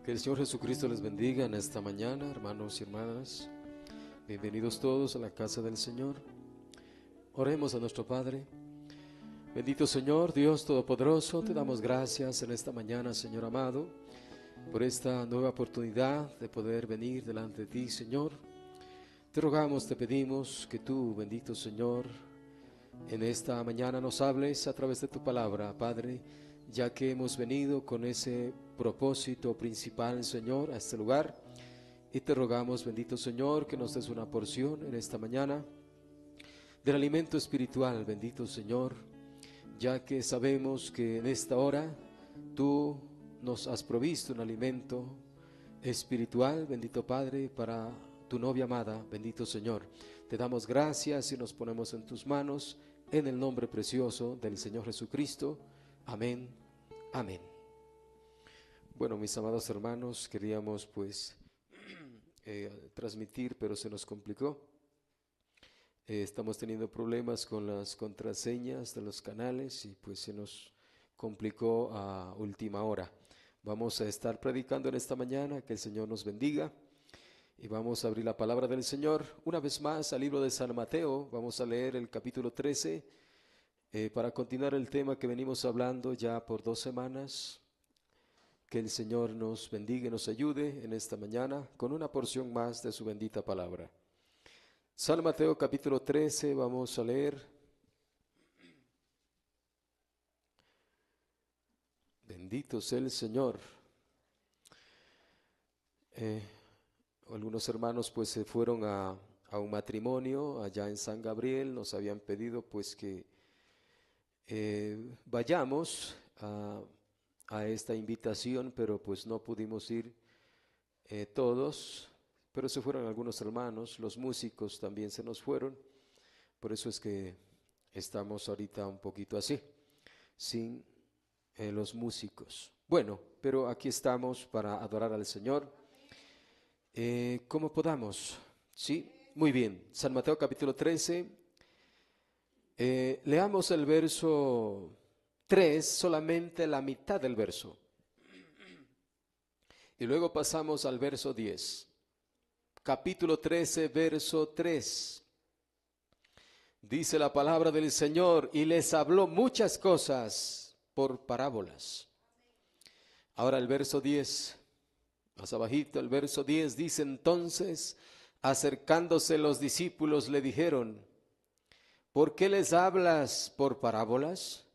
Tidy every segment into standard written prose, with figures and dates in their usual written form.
Que el Señor Jesucristo les bendiga en esta mañana, hermanos y hermanas. Bienvenidos todos a la casa del Señor. Oremos a nuestro Padre. Bendito Señor, Dios Todopoderoso, te damos gracias en esta mañana, Señor amado, por esta nueva oportunidad de poder venir delante de ti, Señor. Te rogamos, te pedimos que tú, bendito Señor, en esta mañana nos hables a través de tu palabra, Padre, ya que hemos venido con ese propósito principal, Señor, a este lugar. Y te rogamos, bendito Señor, que nos des una porción en esta mañana del alimento espiritual, bendito Señor, ya que sabemos que en esta hora tú nos has provisto un alimento espiritual, bendito Padre, para tu novia amada, bendito Señor. Te damos gracias y nos ponemos en tus manos, en el nombre precioso del Señor Jesucristo. Amén, amén. Bueno, mis amados hermanos, queríamos transmitir, pero se nos complicó. Estamos teniendo problemas con las contraseñas de los canales y pues se nos complicó a última hora. Vamos a estar predicando en esta mañana, que el Señor nos bendiga. Y vamos a abrir la palabra del Señor una vez más al libro de San Mateo. Vamos a leer el capítulo 13 para continuar el tema que venimos hablando ya por 2 semanas. Que el Señor nos bendiga y nos ayude en esta mañana con una porción más de su bendita palabra. San Mateo capítulo 13, vamos a leer. Bendito sea el Señor. Algunos hermanos pues se fueron a un matrimonio allá en San Gabriel. Nos habían pedido pues que vayamos a esta invitación, pero pues no pudimos ir todos, pero se fueron algunos hermanos. Los músicos también se nos fueron, por eso es que estamos ahorita un poquito así, sin los músicos. Bueno, pero aquí estamos para adorar al Señor como podamos. ¿Sí? Muy bien. San Mateo capítulo 13. Leamos el verso 3, solamente la mitad del verso. Y luego pasamos al verso 10. Capítulo 13, verso 3. Dice la palabra del Señor: y les habló muchas cosas por parábolas. Ahora el verso 10. Más abajito el verso 10 dice: entonces, acercándose los discípulos le dijeron: ¿por qué les hablas por parábolas?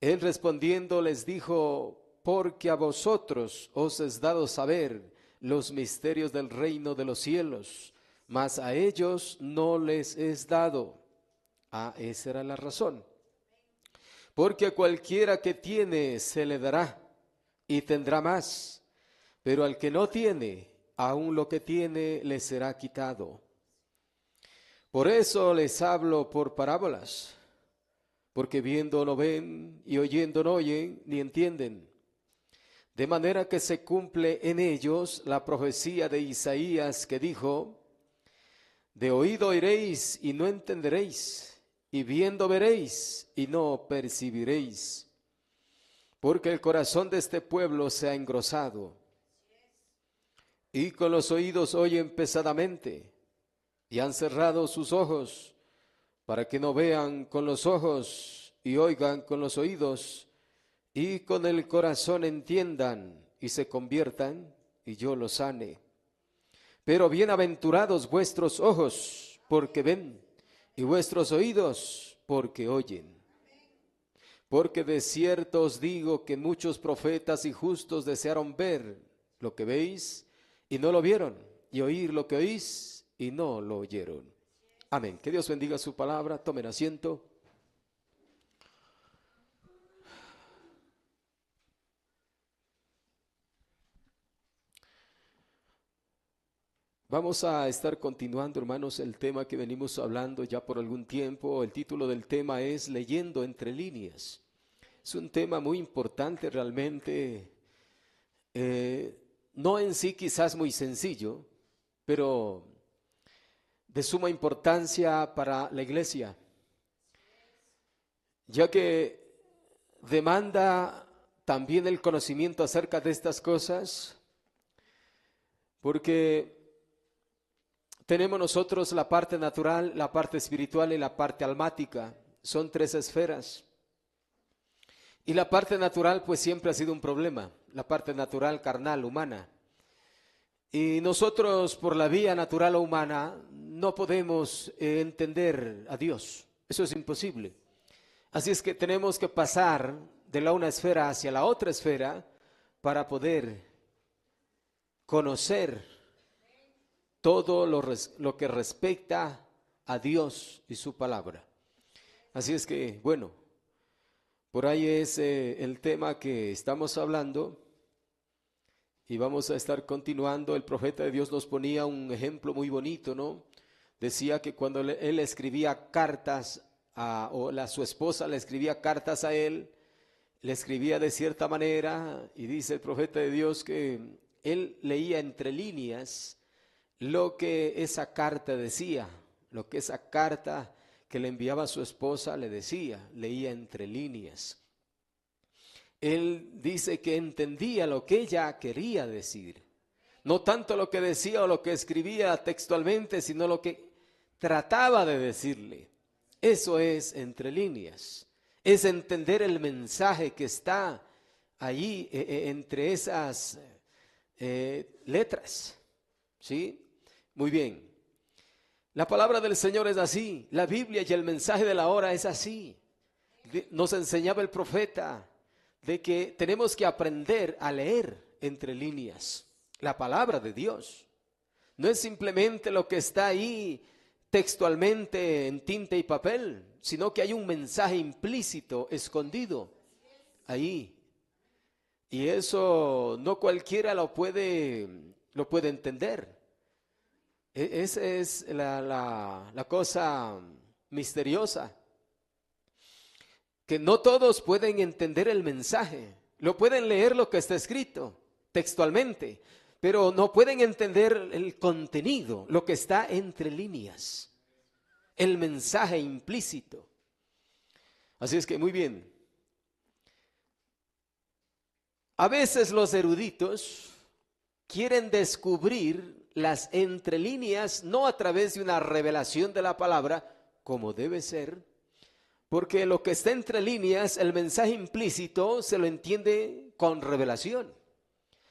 Él respondiendo les dijo: porque a vosotros os es dado saber los misterios del reino de los cielos, mas a ellos no les es dado. Esa era la razón. Porque a cualquiera que tiene se le dará y tendrá más, pero al que no tiene, aun lo que tiene le será quitado. Por eso les hablo por parábolas, porque viendo no ven y oyendo no oyen ni entienden. De manera que se cumple en ellos la profecía de Isaías que dijo: de oído oiréis y no entenderéis, y viendo veréis y no percibiréis. Porque el corazón de este pueblo se ha engrosado, y con los oídos oyen pesadamente, y han cerrado sus ojos, para que no vean con los ojos, y oigan con los oídos, y con el corazón entiendan, y se conviertan, y yo los sane. Pero bienaventurados vuestros ojos, porque ven, y vuestros oídos, porque oyen. Porque de cierto os digo que muchos profetas y justos desearon ver lo que veis, y no lo vieron, y oír lo que oís, y no lo oyeron. Amén. Que Dios bendiga su palabra. Tomen asiento. Vamos a estar continuando, hermanos, el tema que venimos hablando ya por algún tiempo. El título del tema es Leyendo entre líneas. Es un tema muy importante realmente, no en sí quizás muy sencillo, pero de suma importancia para la iglesia, ya que demanda también el conocimiento acerca de estas cosas, porque tenemos nosotros la parte natural, la parte espiritual y la parte almática. Son 3 esferas. Y la parte natural pues siempre ha sido un problema, la parte natural, carnal, humana. Y nosotros por la vía natural o humana no podemos entender a Dios. Eso es imposible. Así es que tenemos que pasar de la una esfera hacia la otra esfera para poder conocer todo lo que respecta a Dios y su palabra. Así es que, bueno, por ahí es el tema que estamos hablando y vamos a estar continuando. El profeta de Dios nos ponía un ejemplo muy bonito, ¿no? Decía que cuando él escribía cartas su esposa le escribía cartas a él, le escribía de cierta manera, y dice el profeta de Dios que él leía entre líneas lo que esa carta decía, lo que esa carta que le enviaba a su esposa le decía, leía entre líneas. Él dice que entendía lo que ella quería decir, no tanto lo que decía o lo que escribía textualmente, sino lo que trataba de decirle. Eso es entre líneas, es entender el mensaje que está allí entre esas letras, ¿sí? Muy bien. La palabra del Señor es así, la Biblia y el mensaje de la hora es así. Nos enseñaba el profeta de que tenemos que aprender a leer entre líneas la palabra de Dios. No es simplemente lo que está ahí textualmente en tinta y papel, sino que hay un mensaje implícito, escondido ahí. Y eso no cualquiera lo puede entender. Esa es la cosa misteriosa, que no todos pueden entender el mensaje. Lo pueden leer lo que está escrito textualmente, pero no pueden entender el contenido, lo que está entre líneas, el mensaje implícito. Así es que muy bien. A veces los eruditos quieren descubrir las entrelíneas no a través de una revelación de la palabra, como debe ser, porque lo que está entre líneas, el mensaje implícito, se lo entiende con revelación.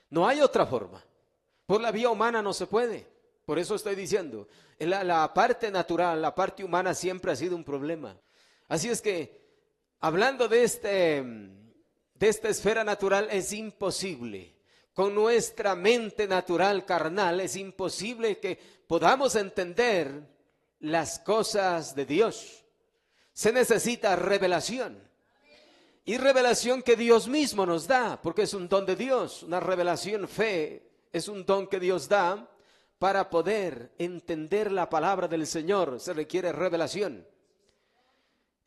No hay otra forma. Por la vía humana no se puede. Por eso estoy diciendo, la parte natural, la parte humana siempre ha sido un problema. Así es que, hablando de esta esfera natural, es imposible. Con nuestra mente natural, carnal, es imposible que podamos entender las cosas de Dios. Se necesita revelación. Y revelación que Dios mismo nos da, porque es un don de Dios. Una revelación, fe, es un don que Dios da para poder entender la palabra del Señor. Se requiere revelación.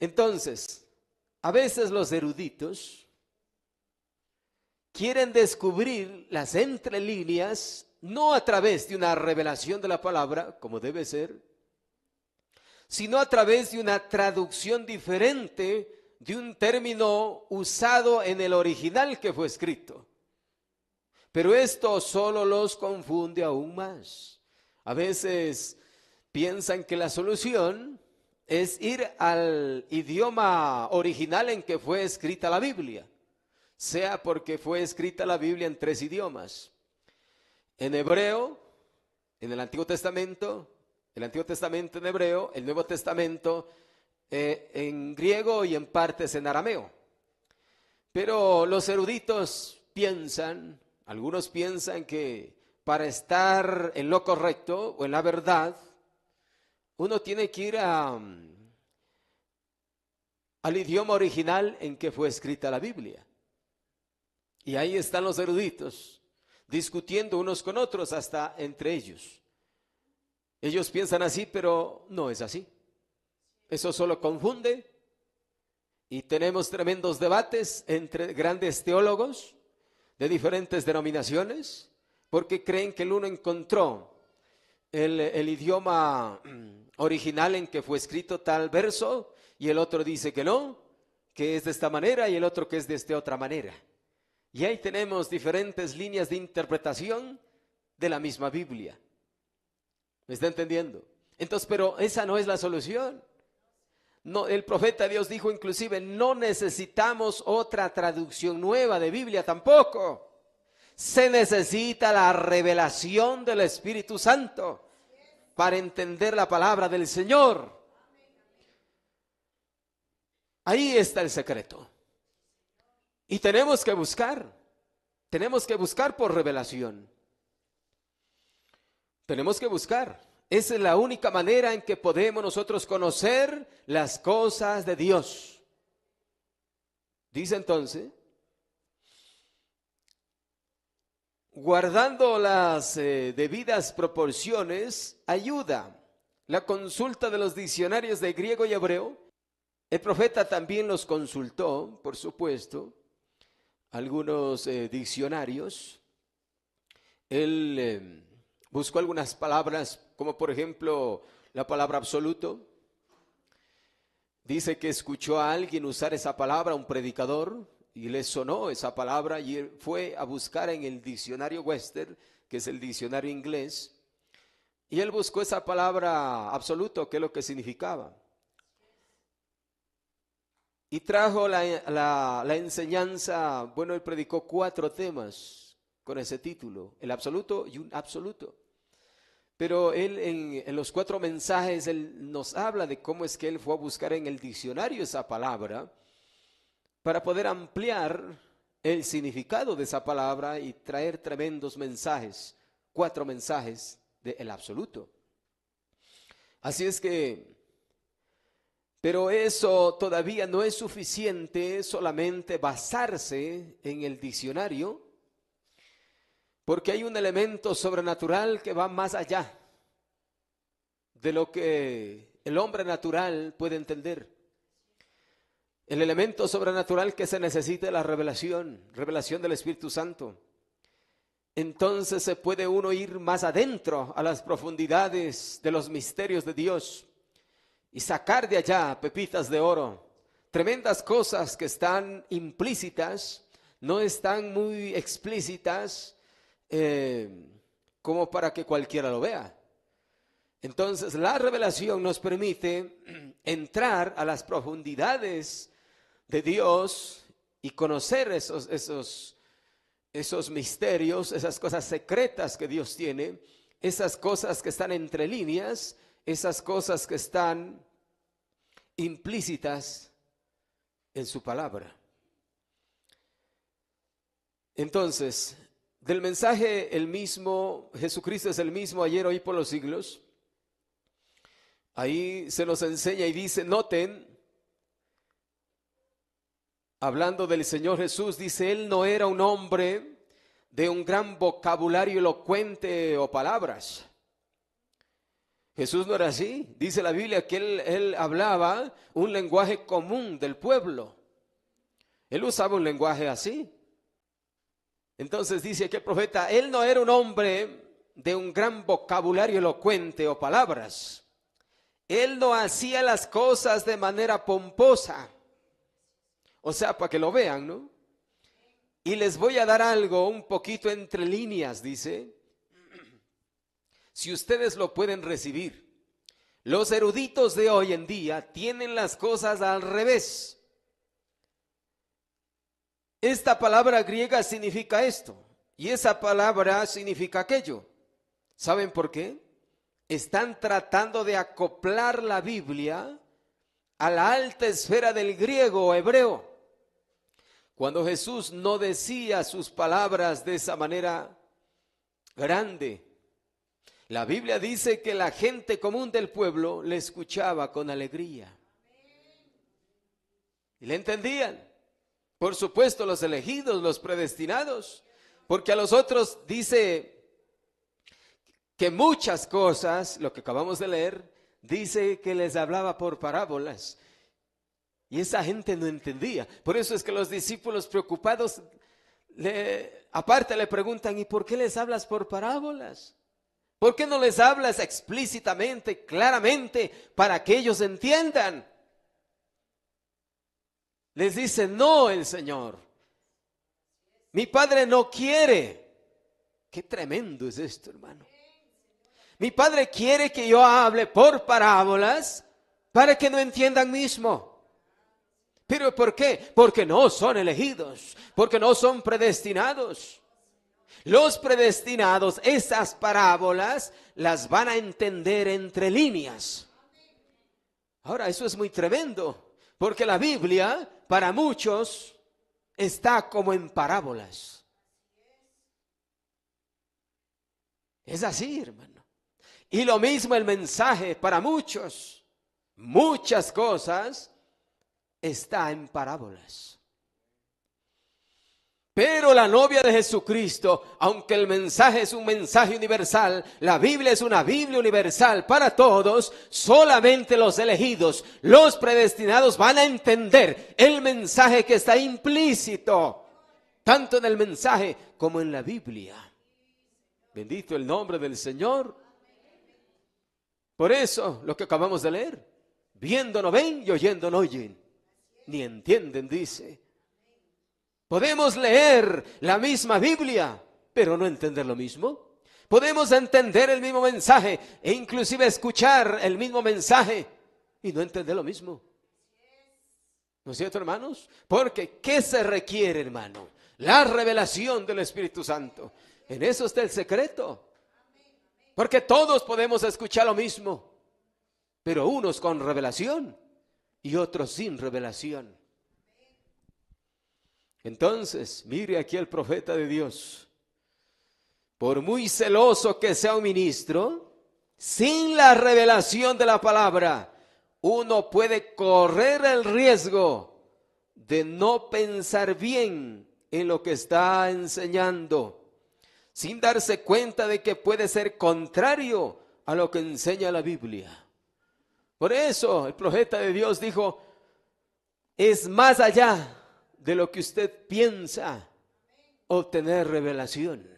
Entonces, a veces los eruditos quieren descubrir las entrelíneas, no a través de una revelación de la palabra, como debe ser, sino a través de una traducción diferente de un término usado en el original que fue escrito. Pero esto solo los confunde aún más. A veces piensan que la solución es ir al idioma original en que fue escrita la Biblia, sea porque fue escrita la Biblia en 3 idiomas. En hebreo, en el Antiguo Testamento en hebreo, el Nuevo Testamento en griego y en partes en arameo. Pero los eruditos piensan, algunos piensan que para estar en lo correcto o en la verdad, uno tiene que ir al idioma original en que fue escrita la Biblia. Y ahí están los eruditos discutiendo unos con otros, hasta entre ellos. Ellos piensan así, pero no es así. Eso solo confunde. Y tenemos tremendos debates entre grandes teólogos de diferentes denominaciones, porque creen que el uno encontró el idioma original en que fue escrito tal verso, y el otro dice que no, que es de esta manera, y el otro que es de esta otra manera. Y ahí tenemos diferentes líneas de interpretación de la misma Biblia. ¿Me está entendiendo? Entonces, pero esa no es la solución. No, el profeta Dios dijo inclusive, no necesitamos otra traducción nueva de Biblia tampoco. Se necesita la revelación del Espíritu Santo para entender la palabra del Señor. Ahí está el secreto. Y tenemos que buscar por revelación. Tenemos que buscar. Esa es la única manera en que podemos nosotros conocer las cosas de Dios. Dice entonces, guardando las debidas proporciones, ayuda la consulta de los diccionarios de griego y hebreo. El profeta también los consultó, por supuesto, algunos diccionarios. Él buscó algunas palabras, como por ejemplo la palabra absoluto. Dice que escuchó a alguien usar esa palabra, un predicador, y le sonó esa palabra y él fue a buscar en el diccionario Webster, que es el diccionario inglés, y él buscó esa palabra absoluto, que es lo que significaba. Y trajo la enseñanza, bueno, él predicó 4 temas con ese título, el absoluto y un absoluto. Pero él en los 4 mensajes, él nos habla de cómo es que él fue a buscar en el diccionario esa palabra para poder ampliar el significado de esa palabra y traer tremendos mensajes, 4 mensajes del absoluto. Así es que, pero eso todavía no es suficiente solamente basarse en el diccionario, porque hay un elemento sobrenatural que va más allá de lo que el hombre natural puede entender. El elemento sobrenatural que se necesita es la revelación del Espíritu Santo. Entonces se puede uno ir más adentro a las profundidades de los misterios de Dios y sacar de allá pepitas de oro, tremendas cosas que están implícitas, no están muy explícitas, como para que cualquiera lo vea. Entonces la revelación nos permite entrar a las profundidades de Dios y conocer esos misterios, esas cosas secretas que Dios tiene, esas cosas que están entre líneas, esas cosas que están implícitas en su palabra. Entonces, del mensaje el mismo, Jesucristo es el mismo ayer, hoy, por los siglos. Ahí se nos enseña y dice, noten, hablando del Señor Jesús, dice, Él no era un hombre de un gran vocabulario elocuente o palabras. Jesús no era así. Dice la Biblia que él hablaba un lenguaje común del pueblo. Él usaba un lenguaje así. Entonces dice aquí el profeta, Él no era un hombre de un gran vocabulario elocuente o palabras. Él no hacía las cosas de manera pomposa. O sea, para que lo vean, ¿no? Y les voy a dar algo un poquito entre líneas, dice. Si ustedes lo pueden recibir. Los eruditos de hoy en día tienen las cosas al revés. Esta palabra griega significa esto y esa palabra significa aquello. ¿Saben por qué? Están tratando de acoplar la Biblia a la alta esfera del griego o hebreo. Cuando Jesús no decía sus palabras de esa manera grande, la Biblia dice que la gente común del pueblo le escuchaba con alegría. Y le entendían. Por supuesto, los elegidos, los predestinados, porque a los otros dice que muchas cosas, lo que acabamos de leer, dice que les hablaba por parábolas. Y esa gente no entendía. Por eso es que los discípulos preocupados, aparte le preguntan, ¿y por qué les hablas por parábolas? ¿Por qué no les hablas explícitamente, claramente, para que ellos entiendan? Les dice, no el Señor. Mi Padre no quiere. Qué tremendo es esto, hermano. Mi Padre quiere que yo hable por parábolas para que no entiendan mismo. ¿Pero por qué? Porque no son elegidos, porque no son predestinados. Los predestinados, esas parábolas las van a entender entre líneas. Ahora, eso es muy tremendo, porque la Biblia para muchos está como en parábolas. Es así, hermano. Y lo mismo el mensaje para muchos, muchas cosas está en parábolas. Pero la novia de Jesucristo, aunque el mensaje es un mensaje universal, la Biblia es una Biblia universal para todos, solamente los elegidos, los predestinados van a entender el mensaje que está implícito, tanto en el mensaje como en la Biblia. Bendito el nombre del Señor. Por eso, lo que acabamos de leer, viendo no ven y oyendo no oyen, ni entienden, dice. Podemos leer la misma Biblia, pero no entender lo mismo. Podemos entender el mismo mensaje e inclusive escuchar el mismo mensaje y no entender lo mismo. ¿No es cierto, hermanos? Porque ¿qué se requiere, hermano? La revelación del Espíritu Santo. En eso está el secreto. Porque todos podemos escuchar lo mismo, pero unos con revelación y otros sin revelación. Entonces, mire aquí el profeta de Dios. Por muy celoso que sea un ministro, sin la revelación de la palabra, uno puede correr el riesgo de no pensar bien en lo que está enseñando, sin darse cuenta de que puede ser contrario a lo que enseña la Biblia. Por eso el profeta de Dios dijo, es más allá de lo que usted piensa obtener revelación.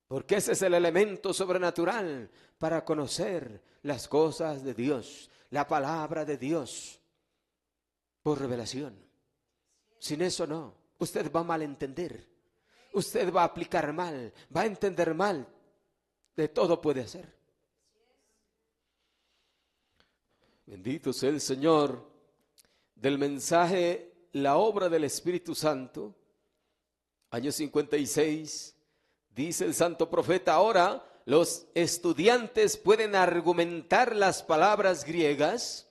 Porque ese es el elemento sobrenatural para conocer las cosas de Dios, la palabra de Dios, por revelación. Sin eso no, usted va a malentender, usted va a aplicar mal, va a entender mal, de todo puede hacer. Bendito sea el Señor. Del mensaje La obra del Espíritu Santo, año 56, dice el santo profeta, ahora los estudiantes pueden argumentar las palabras griegas,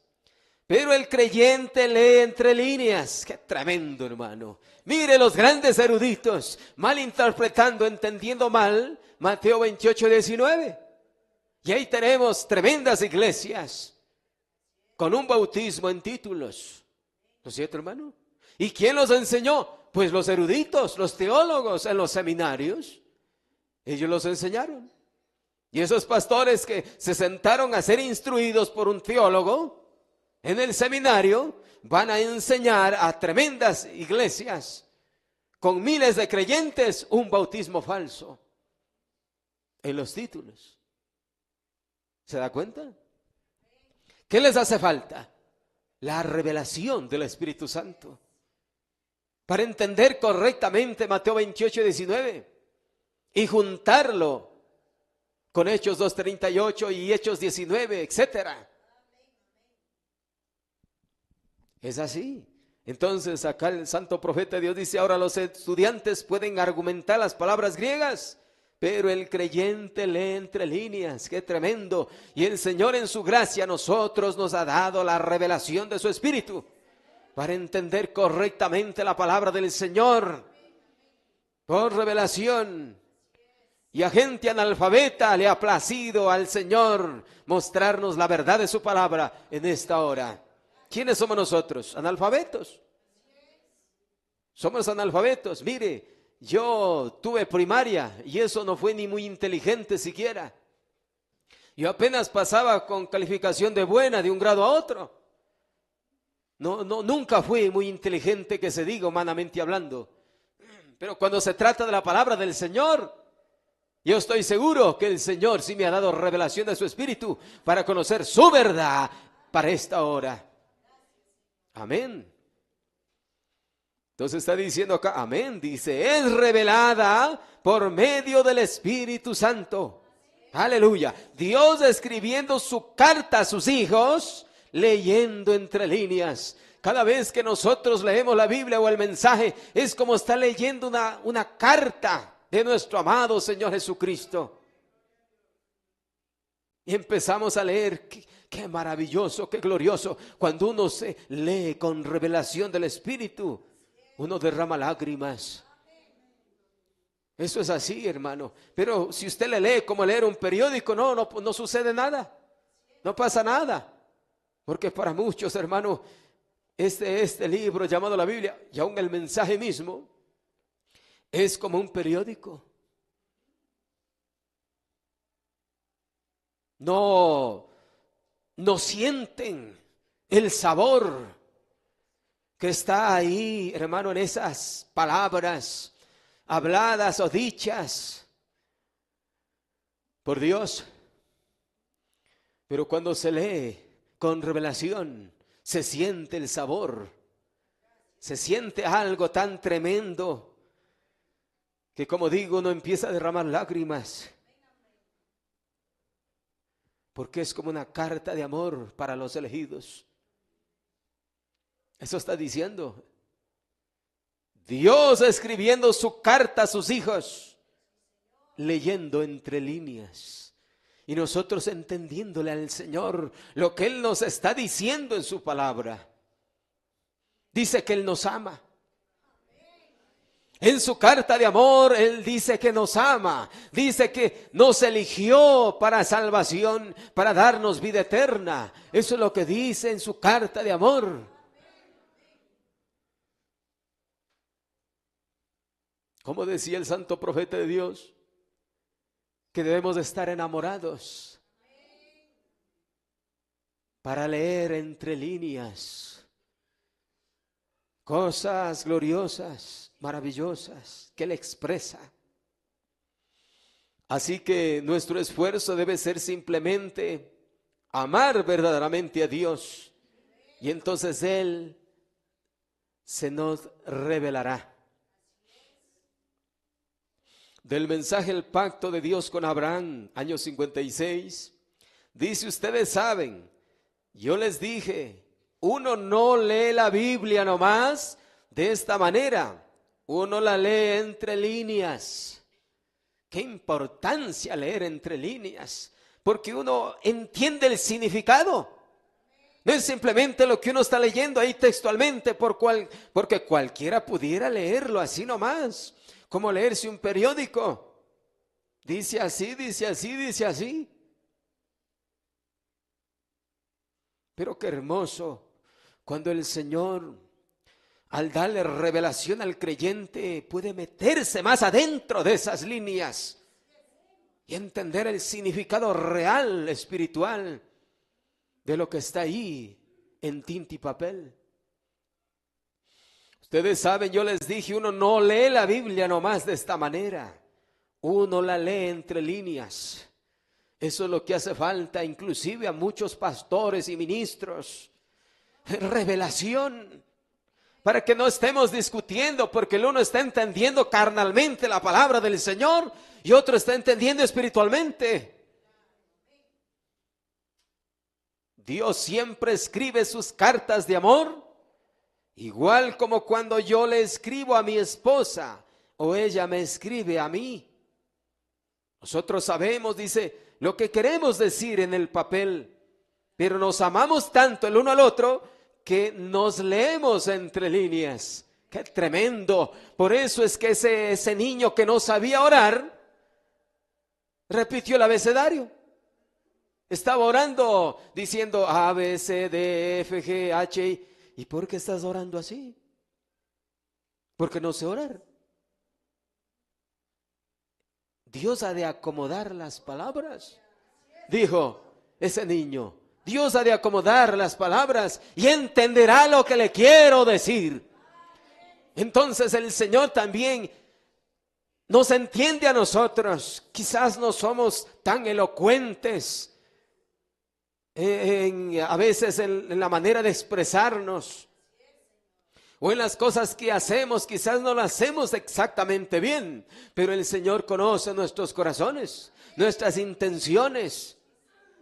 pero el creyente lee entre líneas. Qué tremendo, hermano. Mire los grandes eruditos malinterpretando, entendiendo mal Mateo 28, 19. Y ahí tenemos tremendas iglesias con un bautismo en títulos. ¿No es cierto, hermano? ¿Y quién los enseñó? Pues los eruditos, los teólogos en los seminarios. Ellos los enseñaron. Y esos pastores que se sentaron a ser instruidos por un teólogo en el seminario van a enseñar a tremendas iglesias con miles de creyentes un bautismo falso en los títulos. ¿Se da cuenta? ¿Qué les hace falta? La revelación del Espíritu Santo. Para entender correctamente Mateo 28, 19 y juntarlo con Hechos 2:38 y Hechos 19, etcétera. Es así. Entonces acá el santo profeta de Dios dice, ahora los estudiantes pueden argumentar las palabras griegas, pero el creyente lee entre líneas. ¡Qué tremendo! Y el Señor en su gracia a nosotros nos ha dado la revelación de su Espíritu para entender correctamente la palabra del Señor por revelación. Y a gente analfabeta le ha placido al Señor mostrarnos la verdad de su palabra en esta hora. ¿Quiénes somos nosotros? Analfabetos. Somos analfabetos. Mire, yo tuve primaria y eso no fue ni muy inteligente siquiera. Yo apenas pasaba con calificación de buena de un grado a otro. Nunca fui muy inteligente, que se diga, humanamente hablando. Pero cuando se trata de la palabra del Señor, yo estoy seguro que el Señor sí me ha dado revelación de su Espíritu para conocer su verdad para esta hora. Amén. Entonces está diciendo acá, amén, dice, es revelada por medio del Espíritu Santo. Aleluya. Dios escribiendo su carta a sus hijos, leyendo entre líneas. Cada vez que nosotros leemos la Biblia o el mensaje, es como estar leyendo una carta de nuestro amado Señor Jesucristo. Y empezamos a leer, qué maravilloso, qué glorioso. Cuando uno se lee con revelación del Espíritu, uno derrama lágrimas. Eso es así, hermano. Pero si usted le lee como leer un periódico, no sucede nada. No pasa nada. Porque para muchos, hermano, este libro llamado la Biblia, y aún el mensaje mismo, es como un periódico. No sienten el sabor que está ahí, hermano, en esas palabras habladas o dichas por Dios. Pero cuando se lee con revelación, se siente el sabor, se siente algo tan tremendo que, como digo, uno empieza a derramar lágrimas, porque es como una carta de amor para los elegidos. Eso está diciendo Dios, escribiendo su carta a sus hijos, leyendo entre líneas, y nosotros entendiéndole al Señor lo que Él nos está diciendo en su palabra. Dice que Él nos ama. En su carta de amor, Él dice que nos ama. Dice que nos eligió para salvación, para darnos vida eterna. Eso es lo que dice en su carta de amor. Como decía el santo profeta de Dios, que debemos de estar enamorados para leer entre líneas cosas gloriosas, maravillosas, que Él expresa. Así que nuestro esfuerzo debe ser simplemente amar verdaderamente a Dios, y entonces Él se nos revelará. Del mensaje El pacto de Dios con Abraham, año 56, dice: ustedes saben, yo les dije, uno no lee la Biblia nomás de esta manera, uno la lee entre líneas. Qué importancia leer entre líneas, porque uno entiende el significado. No es simplemente lo que uno está leyendo ahí textualmente, porque cualquiera pudiera leerlo así nomás, como leerse un periódico. Dice así, dice así, dice así. Pero qué hermoso cuando el Señor, al darle revelación al creyente, puede meterse más adentro de esas líneas y entender el significado real, espiritual, de lo que está ahí en tinta y papel. Ustedes saben, yo les dije, uno no lee la Biblia nomás de esta manera, uno la lee entre líneas. Eso es lo que hace falta inclusive a muchos pastores y ministros. Revelación, para que no estemos discutiendo, porque el uno está entendiendo carnalmente la palabra del Señor y otro está entendiendo espiritualmente. Dios siempre escribe sus cartas de amor, igual como cuando yo le escribo a mi esposa o ella me escribe a mí. Nosotros sabemos, dice, lo que queremos decir en el papel, pero nos amamos tanto el uno al otro que nos leemos entre líneas. ¡Qué tremendo! Por eso es que ese niño que no sabía orar repitió el abecedario. Estaba orando diciendo A, B, C, D, F, G, H, I. ¿Y por qué estás orando así? Porque no sé orar. Dios ha de acomodar las palabras, dijo ese niño. Dios ha de acomodar las palabras y entenderá lo que le quiero decir. Entonces el Señor también nos entiende a nosotros. Quizás no somos tan elocuentes a veces en la manera de expresarnos, O en las cosas que hacemos, quizás no las hacemos exactamente bien, pero el Señor conoce nuestros corazones, nuestras intenciones.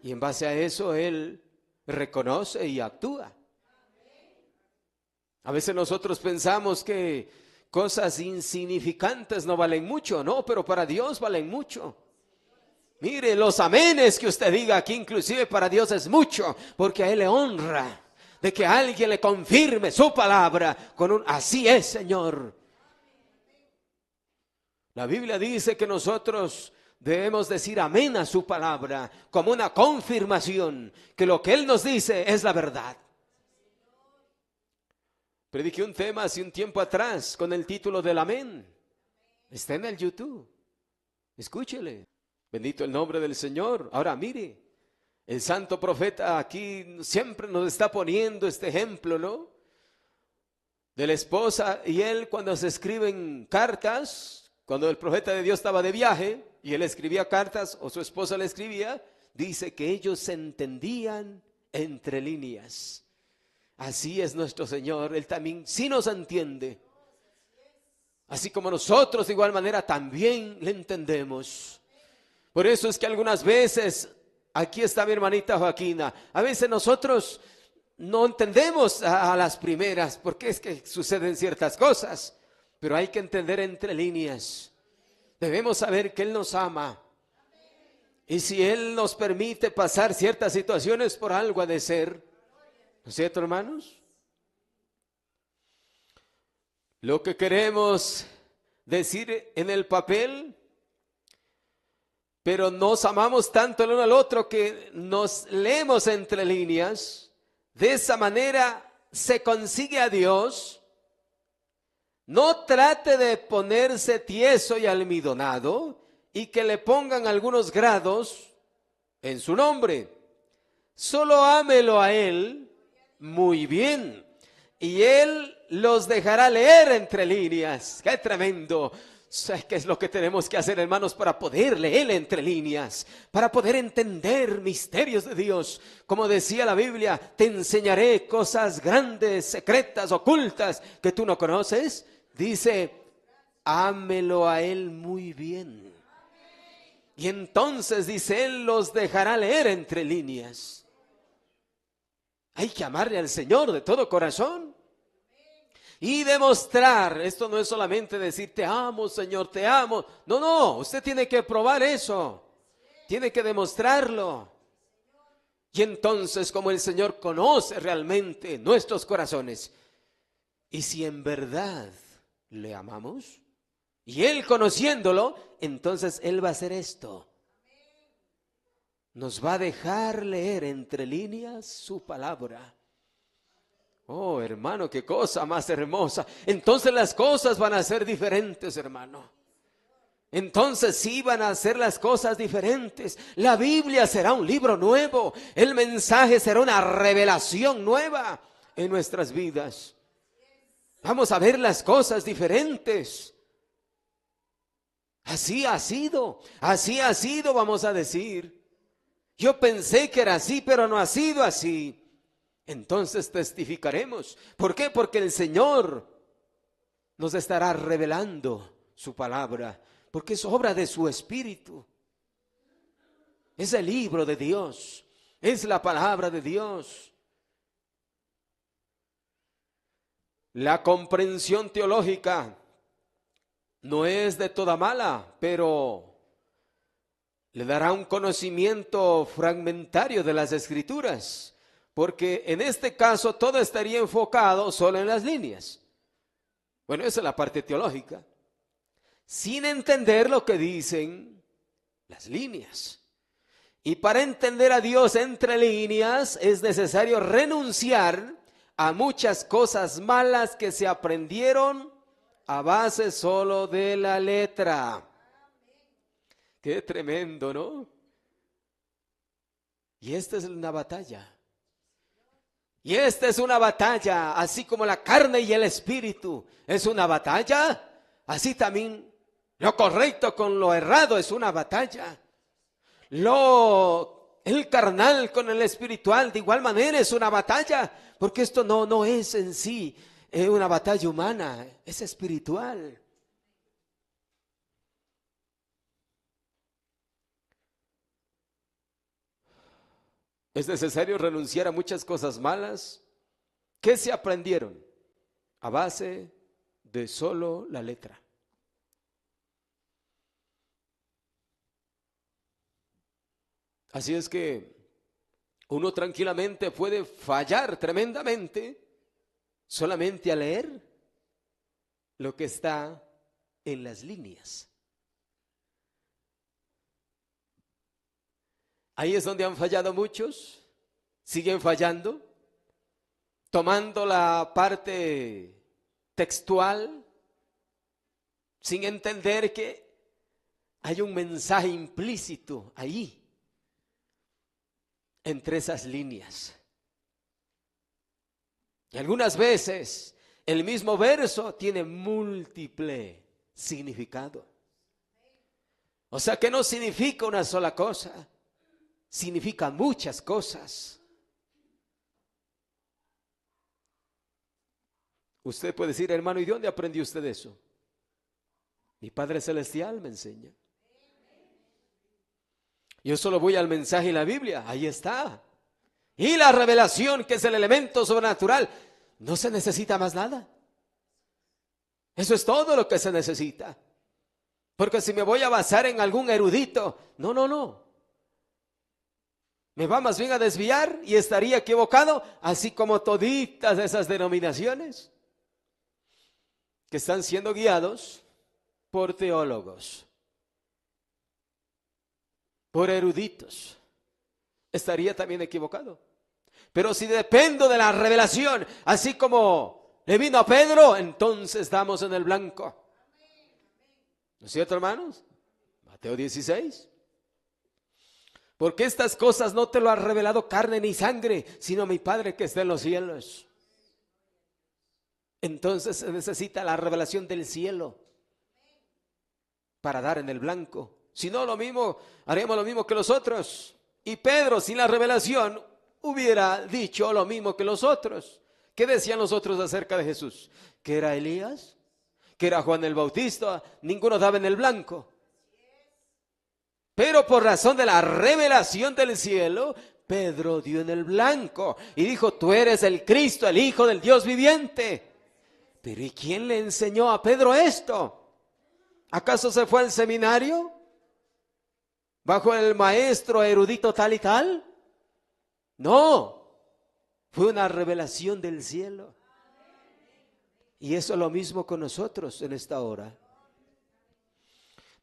Y en base a eso Él reconoce y actúa. A veces nosotros pensamos que cosas insignificantes no valen mucho, no, pero para Dios valen mucho. Mire, los amenes que usted diga aquí, inclusive para Dios es mucho, porque a Él le honra de que alguien le confirme su palabra con un así es, Señor. La Biblia dice que nosotros debemos decir amén a su palabra como una confirmación que lo que Él nos dice es la verdad. Prediqué un tema hace un tiempo atrás con el título del amén. Está en el YouTube. Escúchele. Bendito el nombre del Señor. Ahora mire, el santo profeta aquí siempre nos está poniendo este ejemplo, ¿no? De la esposa y él cuando se escriben cartas, cuando el profeta de Dios estaba de viaje y él escribía cartas o su esposa le escribía, dice que ellos se entendían entre líneas. Así es nuestro Señor, Él también sí nos entiende. Así como nosotros de igual manera también le entendemos. Por eso es que algunas veces, aquí está mi hermanita Joaquina, a veces nosotros no entendemos a las primeras, porque es que suceden ciertas cosas, pero hay que entender entre líneas. Debemos saber que Él nos ama. Y si Él nos permite pasar ciertas situaciones, por algo ha de ser. ¿No es cierto, hermanos? Lo que queremos decir en el papel, pero nos amamos tanto el uno al otro que nos leemos entre líneas. De esa manera se consigue a Dios. No trate de ponerse tieso y almidonado y que le pongan algunos grados en su nombre. Solo ámelo a Él muy bien y Él los dejará leer entre líneas. ¡Qué tremendo! ¿Sabes qué es lo que tenemos que hacer, hermanos, para poder leer entre líneas? Para poder entender misterios de Dios. Como decía la Biblia, te enseñaré cosas grandes, secretas, ocultas que tú no conoces. Dice, ámelo a Él muy bien. Y entonces, dice, Él los dejará leer entre líneas. Hay que amarle al Señor de todo corazón. Y demostrar, esto no es solamente decir te amo, Señor, te amo. No, no, usted tiene que probar eso. Tiene que demostrarlo. Y entonces, como el Señor conoce realmente nuestros corazones, y si en verdad le amamos, y Él conociéndolo, entonces Él va a hacer esto. Nos va a dejar leer entre líneas su palabra. Oh, hermano, qué cosa más hermosa. Entonces las cosas van a ser diferentes, hermano. Entonces sí van a ser las cosas diferentes. La Biblia será un libro nuevo. El mensaje será una revelación nueva en nuestras vidas. Vamos a ver las cosas diferentes. Así ha sido, vamos a decir. Yo pensé que era así, pero no ha sido así. Entonces testificaremos. ¿Por qué? Porque el Señor nos estará revelando su palabra, porque es obra de su Espíritu. Es el libro de Dios, es la palabra de Dios. La comprensión teológica no es de toda mala, pero le dará un conocimiento fragmentario de las Escrituras. Porque en este caso todo estaría enfocado solo en las líneas. Bueno, esa es la parte teológica. Sin entender lo que dicen las líneas. Y para entender a Dios entre líneas es necesario renunciar a muchas cosas malas que se aprendieron a base solo de la letra. Qué tremendo, ¿no? Y esta es una batalla. Y esta es una batalla, así como la carne y el espíritu es una batalla, así también lo correcto con lo errado es una batalla. El carnal con el espiritual de igual manera es una batalla, porque esto no es en sí es una batalla humana, es espiritual. Es necesario renunciar a muchas cosas malas que se aprendieron a base de solo la letra. Así es que uno tranquilamente puede fallar tremendamente solamente al leer lo que está en las líneas. Ahí es donde han fallado muchos, siguen fallando, tomando la parte textual sin entender que hay un mensaje implícito ahí, entre esas líneas. Y algunas veces el mismo verso tiene múltiple significado. O sea que no significa una sola cosa, significa muchas cosas. Usted puede decir, hermano, ¿y de dónde aprendió usted eso? Mi Padre Celestial me enseña. Yo solo voy al mensaje y la Biblia, ahí está. Y la revelación, que es el elemento sobrenatural, no se necesita más nada. Eso es todo lo que se necesita. Porque si me voy a basar en algún erudito, no. Me va más bien a desviar y estaría equivocado, así como toditas esas denominaciones que están siendo guiados por teólogos, por eruditos. Estaría también equivocado. Pero si dependo de la revelación, así como le vino a Pedro, entonces damos en el blanco. ¿No es cierto, hermanos? Mateo 16. Porque estas cosas no te lo ha revelado carne ni sangre, sino mi Padre que está en los cielos. Entonces se necesita la revelación del cielo para dar en el blanco. Si no, lo mismo, haremos lo mismo que los otros. Y Pedro, sin la revelación, hubiera dicho lo mismo que los otros. ¿Qué decían los otros acerca de Jesús? ¿Que era Elías? ¿Que era Juan el Bautista? Ninguno daba en el blanco. Pero por razón de la revelación del cielo, Pedro dio en el blanco y dijo, tú eres el Cristo, el Hijo del Dios viviente. Pero ¿y quién le enseñó a Pedro esto? ¿Acaso se fue al seminario bajo el maestro erudito tal y tal? No, fue una revelación del cielo. Y eso es lo mismo con nosotros en esta hora.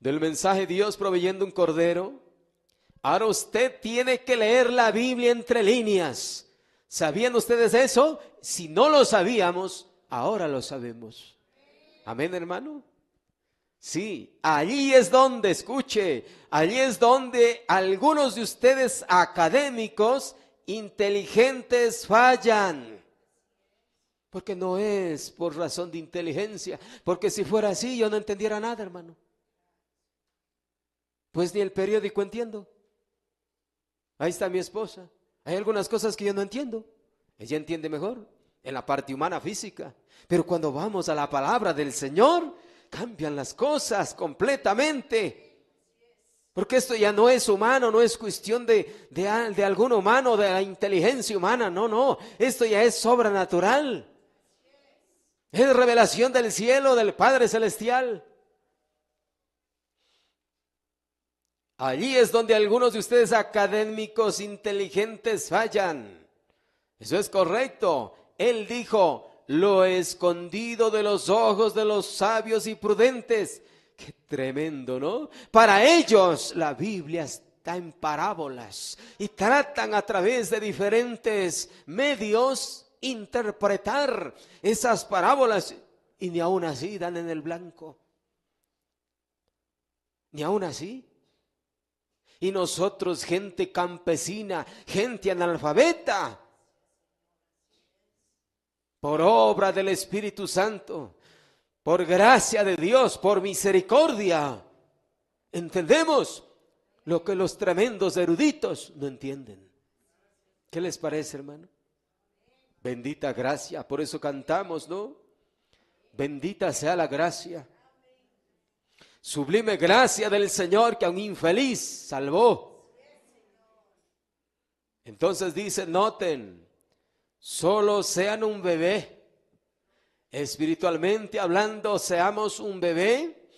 Del mensaje Dios proveyendo un cordero. Ahora usted tiene que leer la Biblia entre líneas. ¿Sabían ustedes eso? Si no lo sabíamos, ahora lo sabemos. Amén, hermano. Sí, allí es donde, escuche, allí es donde algunos de ustedes académicos inteligentes fallan. Porque no es por razón de inteligencia, porque si fuera así yo no entendiera nada, hermano. Pues ni el periódico entiendo. Ahí está mi esposa. Hay algunas cosas que yo no entiendo. Ella entiende mejor en la parte humana, física. Pero cuando vamos a la palabra del Señor, cambian las cosas completamente. Porque esto ya no es humano, no es cuestión de algún humano, de la inteligencia humana. No. Esto ya es sobrenatural. Es revelación del cielo, del Padre Celestial. Allí es donde algunos de ustedes académicos inteligentes fallan. Eso es correcto. Él dijo, lo escondido de los ojos de los sabios y prudentes. Qué tremendo, ¿no? Para ellos la Biblia está en parábolas y tratan a través de diferentes medios interpretar esas parábolas y ni aún así dan en el blanco. Ni aún así. Y nosotros, gente campesina, gente analfabeta, por obra del Espíritu Santo, por gracia de Dios, por misericordia, entendemos lo que los tremendos eruditos no entienden. ¿Qué les parece, hermano? Bendita gracia, por eso cantamos, ¿no? Bendita sea la gracia. Sublime gracia del Señor que a un infeliz salvó. Entonces dice, noten, solo sean un bebé. Espiritualmente hablando, seamos un bebé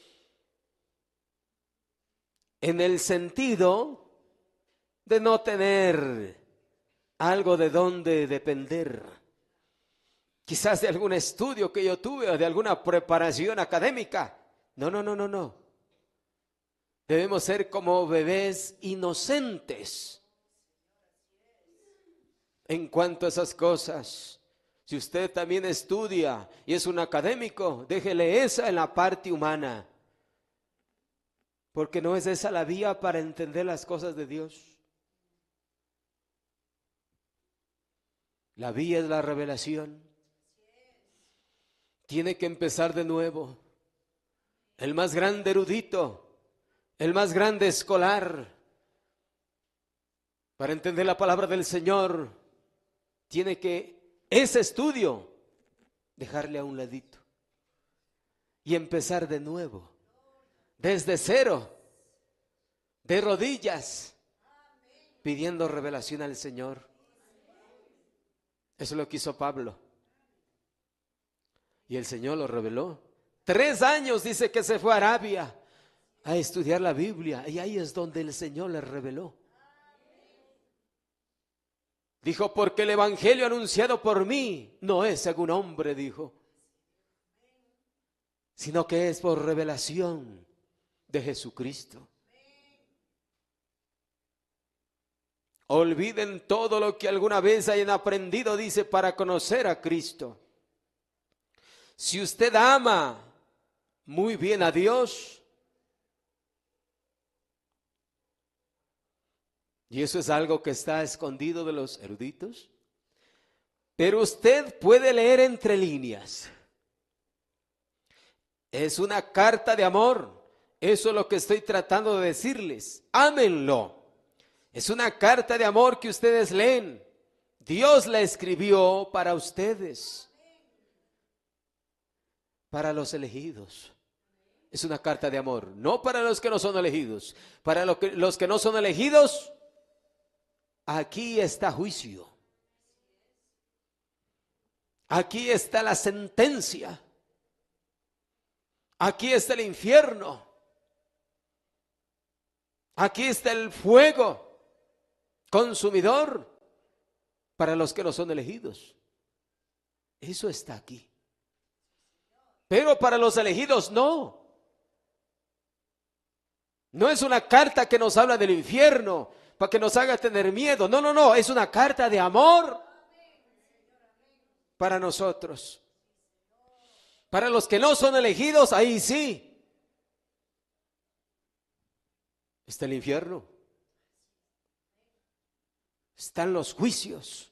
en el sentido de no tener algo de donde depender. Quizás de algún estudio que yo tuve o de alguna preparación académica. No. Debemos ser como bebés inocentes en cuanto a esas cosas. Si usted también estudia y es un académico, déjele esa en la parte humana, porque no es esa la vía para entender las cosas de Dios. La vía es la revelación. Tiene que empezar de nuevo. El más grande erudito, el más grande escolar, para entender la palabra del Señor, tiene que ese estudio dejarle a un ladito y empezar de nuevo, desde cero, de rodillas, pidiendo revelación al Señor. Eso es lo que hizo Pablo. Y el Señor lo reveló. 3 años dice que se fue a Arabia a estudiar la Biblia. Y ahí es donde el Señor le reveló. Dijo, porque el evangelio anunciado por mí no es según hombre, dijo, sino que es por revelación de Jesucristo. Olviden todo lo que alguna vez hayan aprendido, dice, para conocer a Cristo. Si usted ama muy bien a Dios, y eso es algo que está escondido de los eruditos, pero usted puede leer entre líneas. Es una carta de amor. Eso es lo que estoy tratando de decirles. Ámenlo. Es una carta de amor que ustedes leen. Dios la escribió para ustedes, para los elegidos. Es una carta de amor, no para los que no son elegidos. Para los que no son elegidos, aquí está juicio. Aquí está la sentencia. Aquí está el infierno. Aquí está el fuego consumidor para los que no son elegidos. Eso está aquí. Pero para los elegidos no. No es una carta que nos habla del infierno para que nos haga tener miedo. No. Es una carta de amor para nosotros. Para los que no son elegidos, ahí sí está el infierno. Están los juicios.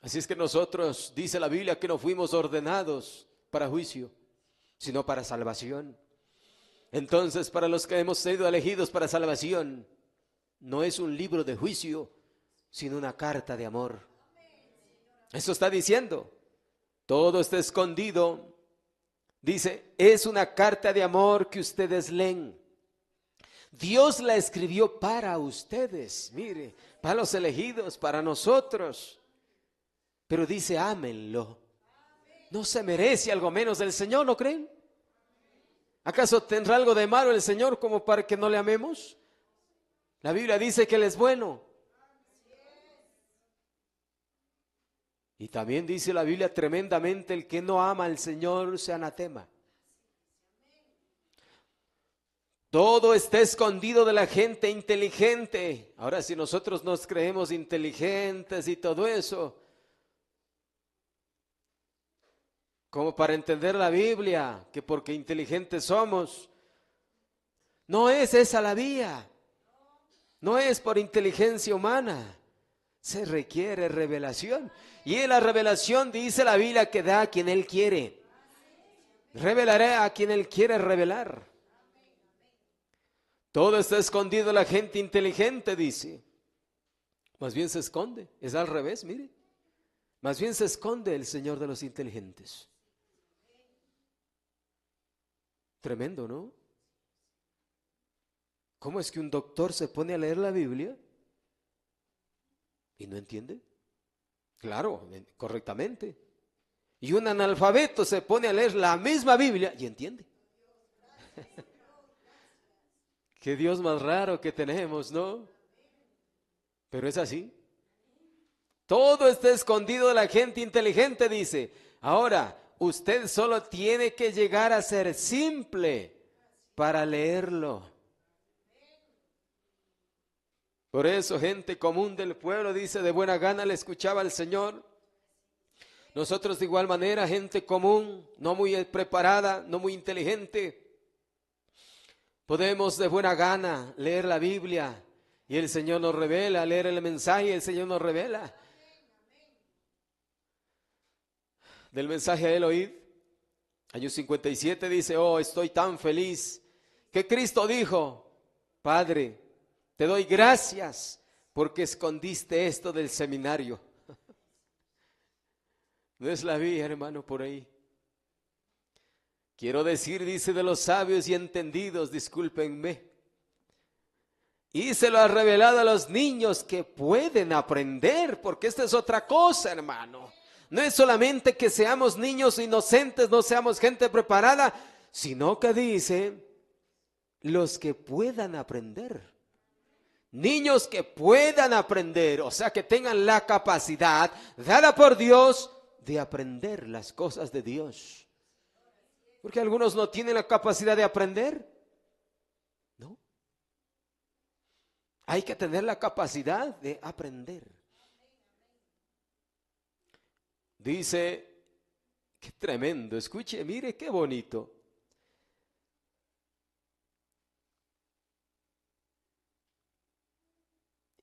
Así es que nosotros, dice la Biblia, que no fuimos ordenados para juicio, sino para salvación. Entonces, para los que hemos sido elegidos para salvación, no es un libro de juicio, sino una carta de amor. Eso está diciendo. Todo está escondido. Dice, es una carta de amor que ustedes leen. Dios la escribió para ustedes, mire, para los elegidos, para nosotros. Pero dice, ámenlo. ¿No se merece algo menos del Señor, no creen? ¿Acaso tendrá algo de malo el Señor como para que no le amemos? La Biblia dice que Él es bueno. Y también dice la Biblia tremendamente, el que no ama al Señor se anatema. Todo está escondido de la gente inteligente. Ahora, si nosotros nos creemos inteligentes y todo eso, como para entender la Biblia, que porque inteligentes somos, no es esa la vía. No es por inteligencia humana. Se requiere revelación. Y en la revelación dice la Biblia que da a quien Él quiere. Revelaré a quien Él quiere revelar. Todo está escondido de la gente inteligente, dice. Más bien se esconde. Es al revés, mire. Más bien se esconde el Señor de los inteligentes. Tremendo, ¿no? ¿Cómo es que un doctor se pone a leer la Biblia y no entiende? Claro, correctamente. Y un analfabeto se pone a leer la misma Biblia y entiende. Qué Dios más raro que tenemos, ¿no? Pero es así. Todo está escondido de la gente inteligente, dice. Ahora, usted solo tiene que llegar a ser simple para leerlo. Por eso, gente común del pueblo, dice, de buena gana le escuchaba al Señor. Nosotros de igual manera, gente común, no muy preparada, no muy inteligente, podemos de buena gana leer la Biblia y el Señor nos revela, leer el mensaje y el Señor nos revela. Del mensaje a él oíd, año 57 dice, oh, estoy tan feliz que Cristo dijo, Padre, te doy gracias porque escondiste esto del seminario. No es la vía, hermano, por ahí. Quiero decir, dice, de los sabios y entendidos, discúlpenme. Y se lo ha revelado a los niños que pueden aprender, porque esta es otra cosa, hermano. No es solamente que seamos niños inocentes, no seamos gente preparada, sino que dice, los que puedan aprender. Niños que puedan aprender, o sea, que tengan la capacidad dada por Dios de aprender las cosas de Dios. Porque algunos no tienen la capacidad de aprender, ¿no? Hay que tener la capacidad de aprender. Dice, qué tremendo, escuche, mire qué bonito.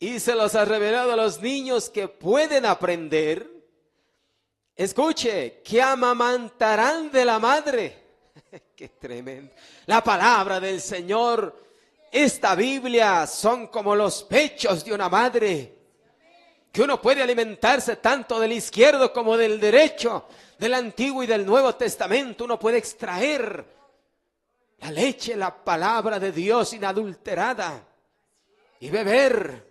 Y se los ha revelado a los niños que pueden aprender. Escuche, que amamantarán de la madre. Qué tremendo. La palabra del Señor, esta Biblia son como los pechos de una madre. Que uno puede alimentarse tanto del izquierdo como del derecho, del Antiguo y del Nuevo Testamento. Uno puede extraer la leche, la palabra de Dios inadulterada y beber.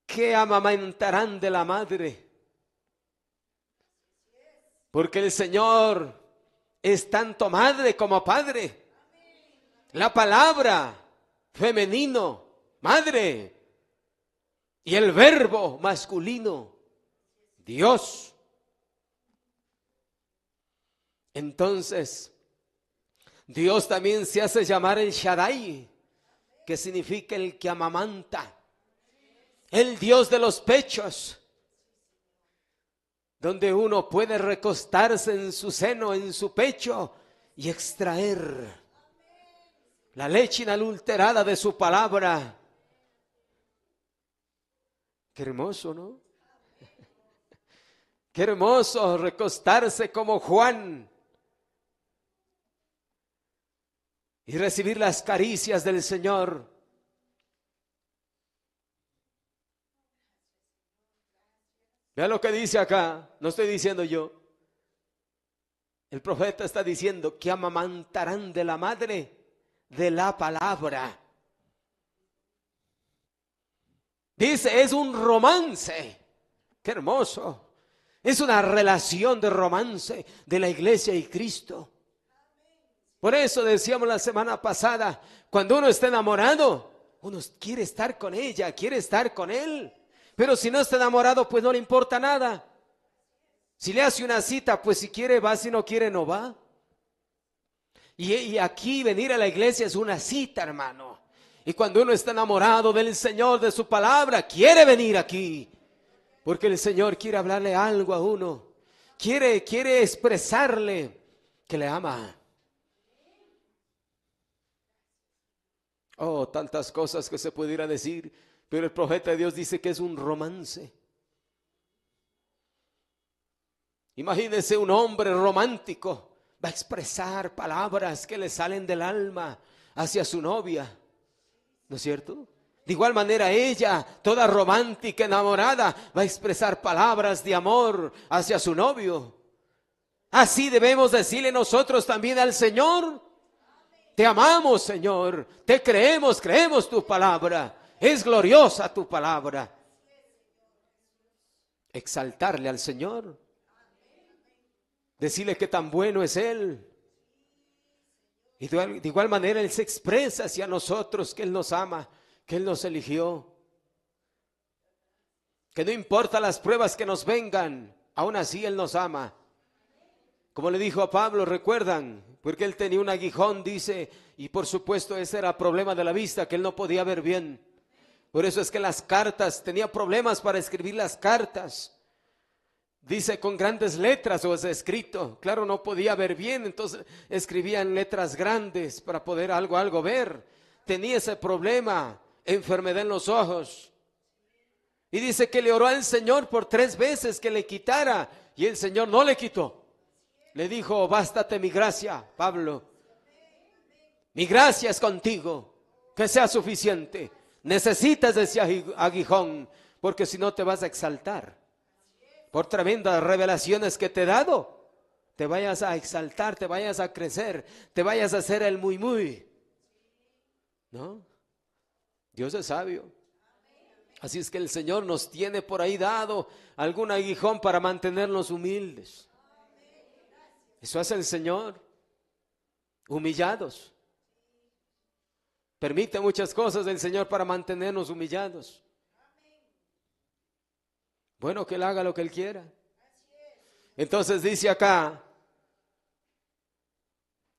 Que amamantarán de la madre. Porque el Señor es tanto madre como padre. La palabra femenino, madre. Y el verbo masculino, Dios. Entonces, Dios también se hace llamar el Shaddai, que significa el que amamanta. El Dios de los pechos, donde uno puede recostarse en su seno, en su pecho y extraer la leche inadulterada de su palabra. Qué hermoso, ¿no? Qué hermoso recostarse como Juan y recibir las caricias del Señor. Vea lo que dice acá, no estoy diciendo yo. El profeta está diciendo que amamantarán de la madre de la palabra. Dice, es un romance. Qué hermoso. Es una relación de romance de la iglesia y Cristo. Por eso decíamos la semana pasada, cuando uno está enamorado, uno quiere estar con ella, quiere estar con él. Pero si no está enamorado, pues no le importa nada. Si le hace una cita, pues si quiere va, si no quiere no va. Y aquí venir a la iglesia es una cita, hermano. Y cuando uno está enamorado del Señor, de su palabra, quiere venir aquí. Porque el Señor quiere hablarle algo a uno. Quiere expresarle que le ama. Oh, tantas cosas que se pudiera decir. Pero el profeta de Dios dice que es un romance. Imagínese un hombre romántico. Va a expresar palabras que le salen del alma hacia su novia. ¿No es cierto? De igual manera ella, toda romántica, enamorada, va a expresar palabras de amor hacia su novio. Así debemos decirle nosotros también al Señor: te amamos, Señor, te creemos tu palabra, es gloriosa tu palabra. Exaltarle al Señor, decirle que tan bueno es Él. Y de igual manera Él se expresa hacia nosotros, que Él nos ama, que Él nos eligió, que no importa las pruebas que nos vengan, aún así Él nos ama. Como le dijo a Pablo, recuerdan, porque él tenía un aguijón, dice, y por supuesto ese era el problema de la vista, que él no podía ver bien. Por eso es que las cartas, tenía problemas para escribir las cartas. Dice con grandes letras o es escrito, claro, no podía ver bien, entonces escribía en letras grandes para poder algo ver. Tenía ese problema, enfermedad en los ojos. Y dice que le oró al Señor por 3 veces que le quitara, y el Señor no le quitó. Le dijo: bástate mi gracia, Pablo. Mi gracia es contigo, que sea suficiente. Necesitas de ese aguijón, porque si no te vas a exaltar. Por tremendas revelaciones que te he dado, te vayas a exaltar, te vayas a crecer, te vayas a hacer el muy. ¿No? Dios es sabio. Así es que el Señor nos tiene por ahí dado algún aguijón para mantenernos humildes. Eso hace el Señor, humillados. Permite muchas cosas el Señor para mantenernos humillados. Bueno, que Él haga lo que Él quiera. Entonces dice acá,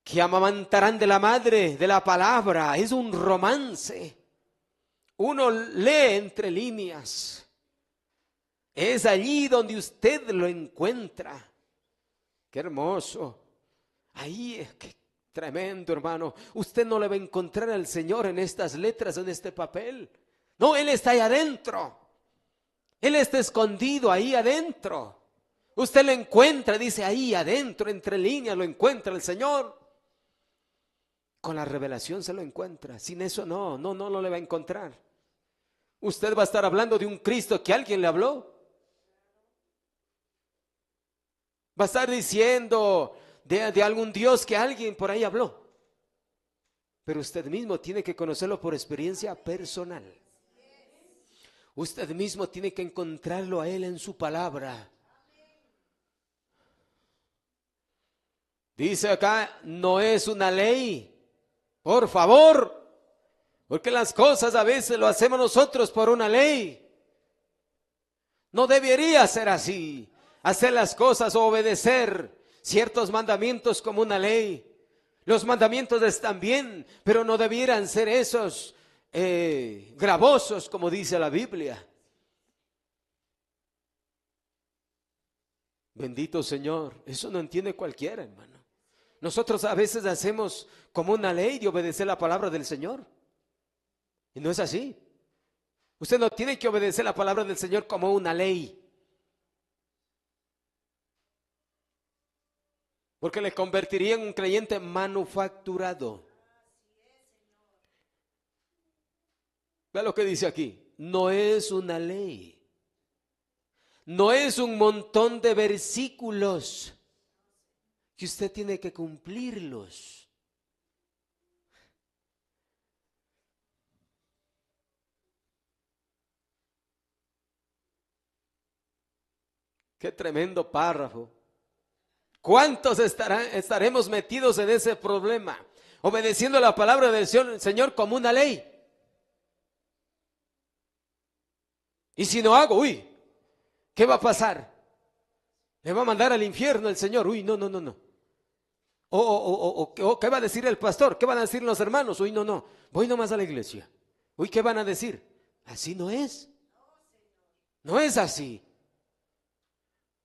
que amamantarán de la madre, de la palabra. Es un romance. Uno lee entre líneas. Es allí donde usted lo encuentra. Qué hermoso. Ahí es que tremendo, hermano. Usted no le va a encontrar al Señor en estas letras, en este papel. No, Él está ahí adentro. Él está escondido ahí adentro. Usted lo encuentra, dice ahí adentro, entre líneas lo encuentra el Señor. Con la revelación se lo encuentra. Sin eso no lo le va a encontrar. Usted va a estar hablando de un Cristo que alguien le habló. Va a estar diciendo de algún Dios que alguien por ahí habló. Pero usted mismo tiene que conocerlo por experiencia personal. Usted mismo tiene que encontrarlo a Él en su palabra. Dice acá, no es una ley. Por favor. Porque las cosas a veces lo hacemos nosotros por una ley. No debería ser así. Hacer las cosas o obedecer ciertos mandamientos como una ley. Los mandamientos están bien, pero no debieran ser esos gravosos como dice la Biblia. Bendito Señor, eso no entiende cualquiera, hermano. Nosotros a veces hacemos como una ley de obedecer la palabra del Señor. Y no es así. Usted no tiene que obedecer la palabra del Señor como una ley. Porque le convertiría en un creyente manufacturado. Vea lo que dice aquí. No es una ley. No es un montón de versículos que usted tiene que cumplirlos. Qué tremendo párrafo. ¿Cuántos estaremos metidos en ese problema? Obedeciendo la palabra del Señor como una ley. Y si no hago, ¿qué va a pasar? ¿Me va a mandar al infierno el Señor? No. O ¿qué va a decir el pastor? ¿Qué van a decir los hermanos? No. Voy nomás a la iglesia. ¿Qué van a decir? Así no es. No es así.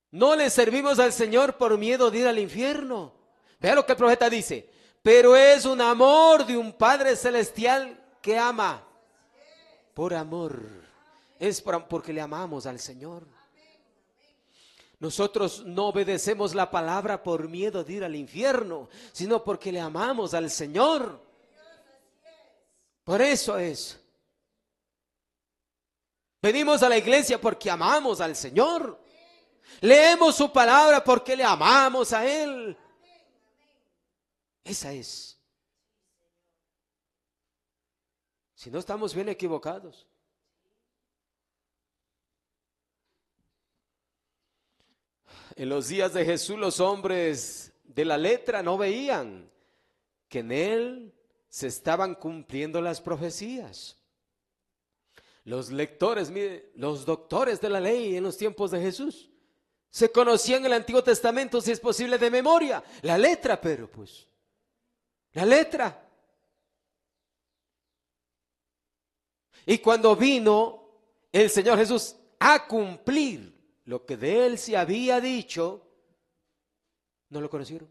No le servimos al Señor por miedo de ir al infierno. Vea lo que el profeta dice. Pero es un amor de un Padre Celestial que ama. Por amor. Es porque le amamos al Señor. Nosotros no obedecemos la palabra por miedo de ir al infierno, sino porque le amamos al Señor. Por eso es. Venimos a la iglesia porque amamos al Señor. Leemos su palabra porque le amamos a Él. Esa es. Si no, estamos bien equivocados. En los días de Jesús, los hombres de la letra no veían que en Él se estaban cumpliendo las profecías. Los lectores, mire, los doctores de la ley en los tiempos de Jesús se conocían el Antiguo Testamento, si es posible, de memoria. La letra, pero pues, la letra. Y cuando vino el Señor Jesús a cumplir lo que de Él se había dicho, no lo conocieron.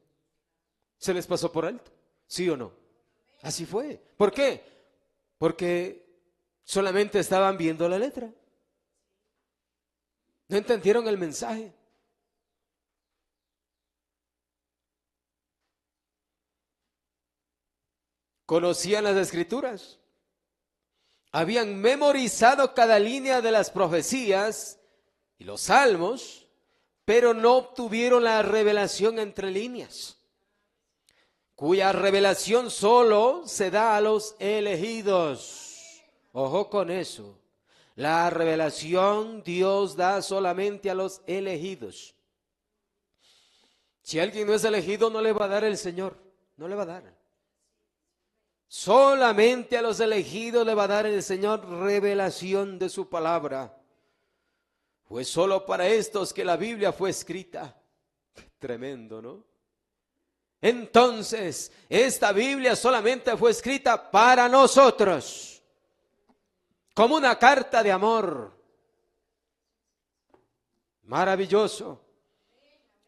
Se les pasó por alto, ¿sí o no? Así fue. ¿Por qué? Porque solamente estaban viendo la letra. No entendieron el mensaje. Conocían las Escrituras. Habían memorizado cada línea de las profecías y los salmos, pero no obtuvieron la revelación entre líneas, cuya revelación solo se da a los elegidos. Ojo con eso. La revelación Dios da solamente a los elegidos. Si alguien no es elegido, no le va a dar el Señor. No le va a dar. Solamente a los elegidos le va a dar el Señor revelación de su palabra. Fue solo para estos que la Biblia fue escrita. Tremendo, ¿no? Entonces, esta Biblia solamente fue escrita para nosotros, como una carta de amor. Maravilloso.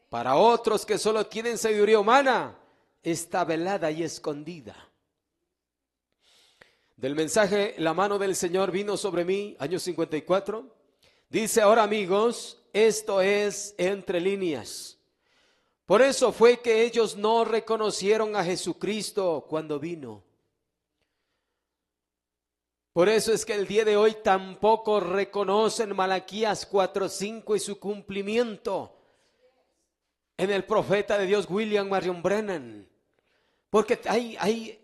Para otros que solo tienen sabiduría humana, está velada y escondida. Del mensaje, la mano del Señor vino sobre mí, año 54. Dice, ahora amigos, esto es entre líneas. Por eso fue que ellos no reconocieron a Jesucristo cuando vino. Por eso es que el día de hoy tampoco reconocen Malaquías 4:5 y su cumplimiento en el profeta de Dios William Marion Branham. Porque hay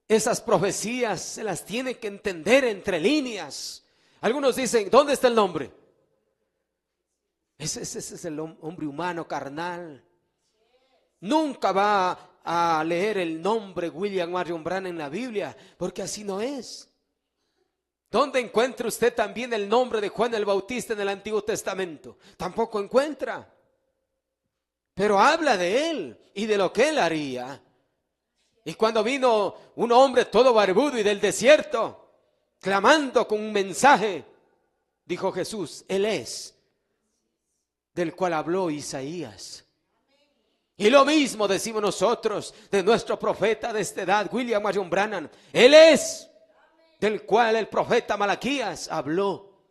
esas profecías, se las tiene que entender entre líneas. Algunos dicen, ¿dónde está el nombre? Ese es el hombre humano carnal. Nunca va a leer el nombre William Marion Branham en la Biblia, porque así no es. ¿Dónde encuentra usted también el nombre de Juan el Bautista en el Antiguo Testamento? Tampoco encuentra. Pero habla de él y de lo que él haría. Y cuando vino un hombre todo barbudo y del desierto, clamando con un mensaje, dijo Jesús, Él es, del cual habló Isaías. Y lo mismo decimos nosotros de nuestro profeta de esta edad, William Marion Branham. Él es, del cual el profeta Malaquías habló,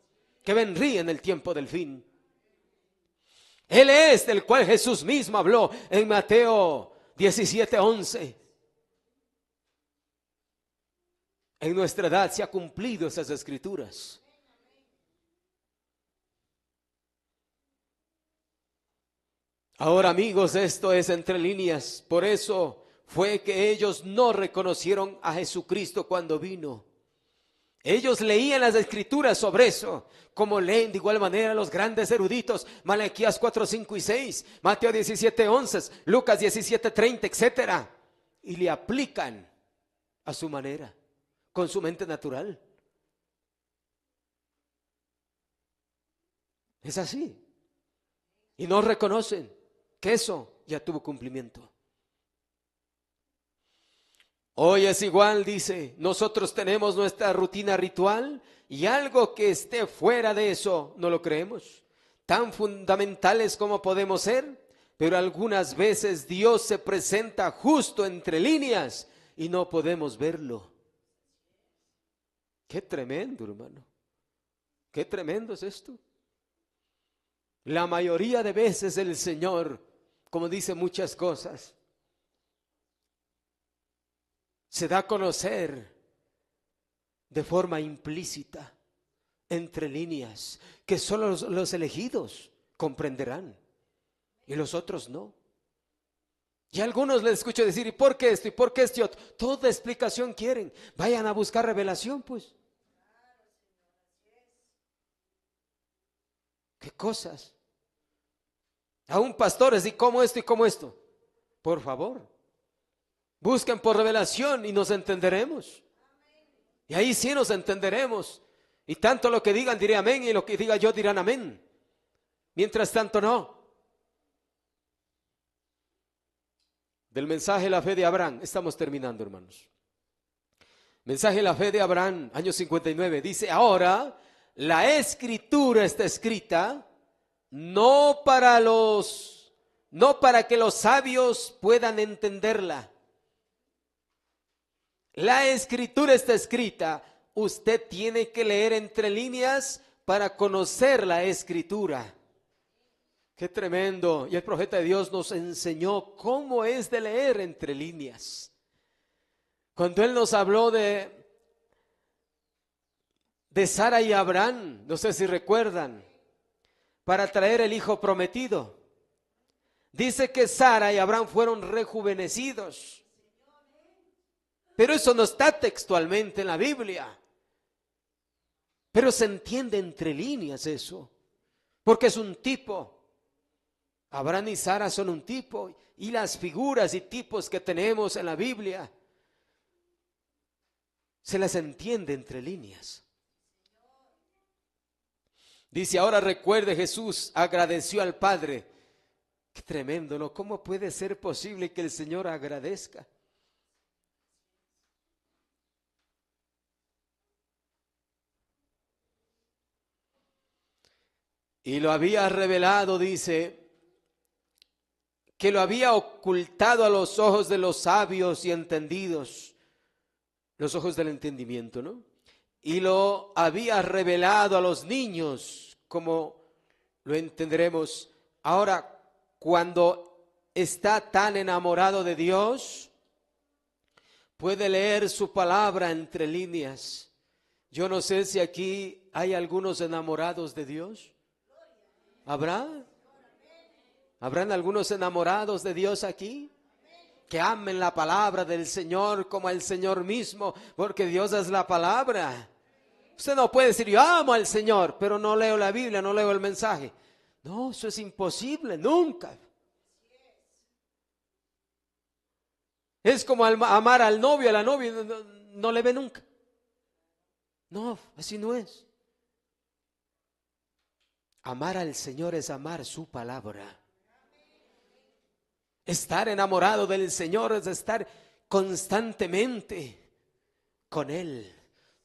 que vendría en el tiempo del fin. Él es, del cual Jesús mismo habló en Mateo 17:11. En nuestra edad se han cumplido esas escrituras. Ahora amigos, esto es entre líneas. Por eso fue que ellos no reconocieron a Jesucristo cuando vino. Ellos leían las escrituras sobre eso, como leen de igual manera los grandes eruditos, Malaquías 4:5 y 6, Mateo 17:11, Lucas 17:30, etcétera, y le aplican a su manera, con su mente natural. Es así. Y no reconocen que eso ya tuvo cumplimiento. Hoy es igual, dice, nosotros tenemos nuestra rutina ritual y algo que esté fuera de eso no lo creemos. Tan fundamentales como podemos ser, pero algunas veces Dios se presenta justo entre líneas y no podemos verlo. Qué tremendo, hermano. Qué tremendo es esto. La mayoría de veces el Señor, como dice muchas cosas, se da a conocer de forma implícita. entre líneas, que solo los elegidos comprenderán y los otros no. Y a algunos les escucho decir, ¿y por qué esto? ¿Y por qué esto? Y otro? Toda explicación quieren. Vayan a buscar revelación, pues. ¿Qué cosas? Aún pastores, ¿y cómo esto y cómo esto? Por favor, busquen por revelación y nos entenderemos. Y ahí sí nos entenderemos. Y tanto lo que digan diré amén, y lo que diga yo dirán amén. Mientras tanto no. Del mensaje de la fe de Abraham, estamos terminando, hermanos. Mensaje de la fe de Abraham, año 59, dice: ahora la escritura está escrita no para que los sabios puedan entenderla. La escritura está escrita, usted tiene que leer entre líneas para conocer la escritura. Qué tremendo. Y el profeta de Dios nos enseñó cómo es de leer entre líneas. Cuando él nos habló de Sara y Abraham, no sé si recuerdan, para traer el hijo prometido. Dice que Sara y Abraham fueron rejuvenecidos. Pero eso no está textualmente en la Biblia. Pero se entiende entre líneas eso, porque es un tipo. Abraham y Sara son un tipo, y las figuras y tipos que tenemos en la Biblia se las entiende entre líneas. Dice: ahora recuerde, Jesús agradeció al Padre. Qué tremendo, ¿no? ¿Cómo puede ser posible que el Señor agradezca? Y lo había revelado, dice, que lo había ocultado a los ojos de los sabios y entendidos, los ojos del entendimiento, ¿no? Y lo había revelado a los niños, como lo entenderemos. Ahora, cuando está tan enamorado de Dios, puede leer su palabra entre líneas. Yo no sé si aquí hay algunos enamorados de Dios. ¿Habrán algunos enamorados de Dios aquí? Que amen la palabra del Señor como el Señor mismo, porque Dios es la palabra. Usted no puede decir: yo amo al Señor, pero no leo la Biblia, no leo el mensaje. No, eso es imposible, nunca. Es como amar al novio, a la novia, no le ve nunca. No, así no es. Amar al Señor es amar su palabra. Estar enamorado del Señor es estar constantemente con Él,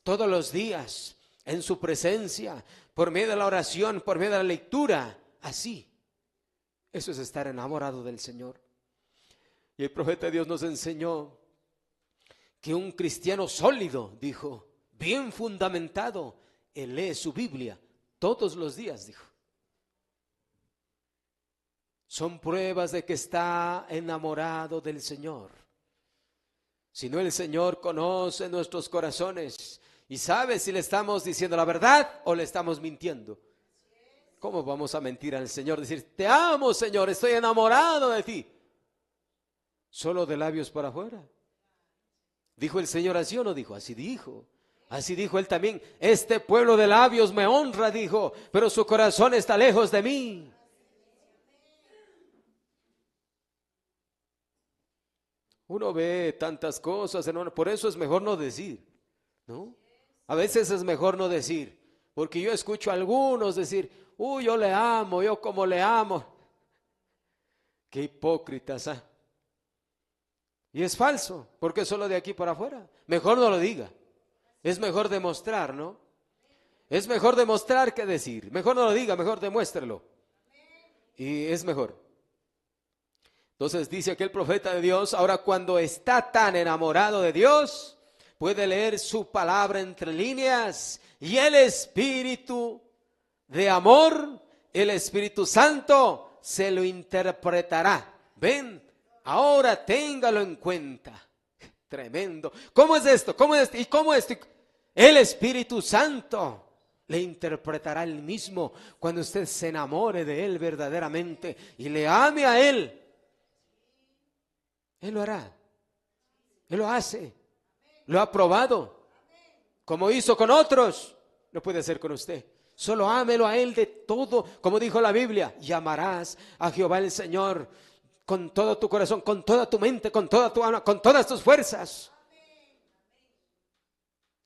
todos los días, en su presencia, por medio de la oración, por medio de la lectura, así. Eso es estar enamorado del Señor. Y el profeta de Dios nos enseñó que un cristiano sólido, dijo, bien fundamentado, él lee su Biblia todos los días, dijo. Son pruebas de que está enamorado del Señor. Si no, el Señor conoce nuestros corazones y sabe si le estamos diciendo la verdad o le estamos mintiendo. ¿Cómo vamos a mentir al Señor? Decir: te amo, Señor, estoy enamorado de ti. Solo de labios para afuera. ¿Dijo el Señor así o no dijo? Así dijo. Así dijo Él también: este pueblo de labios me honra, dijo, pero su corazón está lejos de mí. Uno ve tantas cosas, hermano, por eso es mejor no decir, ¿no? A veces es mejor no decir, porque yo escucho a algunos decir: uy, yo le amo, yo como le amo. Qué hipócritas, ¿ah? Y es falso, porque es solo de aquí para afuera. Mejor no lo diga. Es mejor demostrar, ¿no? Es mejor demostrar que decir. Mejor no lo diga, mejor demuéstrelo. Y es mejor. Entonces dice aquel profeta de Dios: ahora, cuando está tan enamorado de Dios, puede leer su palabra entre líneas, y el Espíritu de amor, el Espíritu Santo, se lo interpretará. Ven, ahora téngalo en cuenta. Tremendo. ¿Cómo es esto? ¿Cómo es esto? ¿Y cómo es esto? El Espíritu Santo le interpretará Él mismo cuando usted se enamore de Él verdaderamente y le ame a Él. Él lo hará. Él lo hace. Lo ha probado. Como hizo con otros, lo puede hacer con usted. Solo ámelo a Él de todo, como dijo la Biblia. Llamarás a Jehová el Señor con todo tu corazón, con toda tu mente, con toda tu alma, con todas tus fuerzas.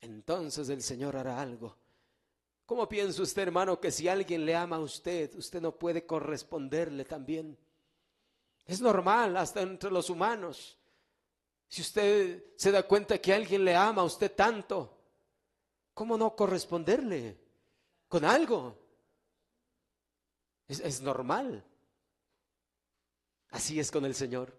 Entonces el Señor hará algo. ¿Cómo piensa usted, hermano, que si alguien le ama a usted, usted no puede corresponderle también? Es normal, hasta entre los humanos. Si usted se da cuenta que alguien le ama a usted tanto, ¿cómo no corresponderle con algo? Es normal. Así es con el Señor.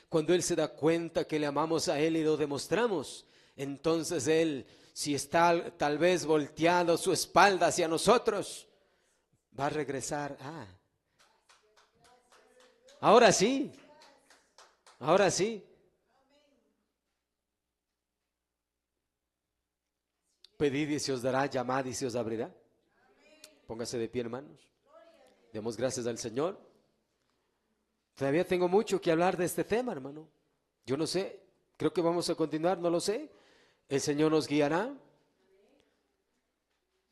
Cuando Él se da cuenta que le amamos a Él y lo demostramos, entonces Él, si está tal vez volteado su espalda hacia nosotros, va a regresar. Ahora sí, ahora sí. Pedid y se os dará, llamad y se os abrirá. Póngase de pie, hermanos. Demos gracias al Señor. Todavía tengo mucho que hablar de este tema, hermano. Yo no sé, creo que vamos a continuar, no lo sé. El Señor nos guiará.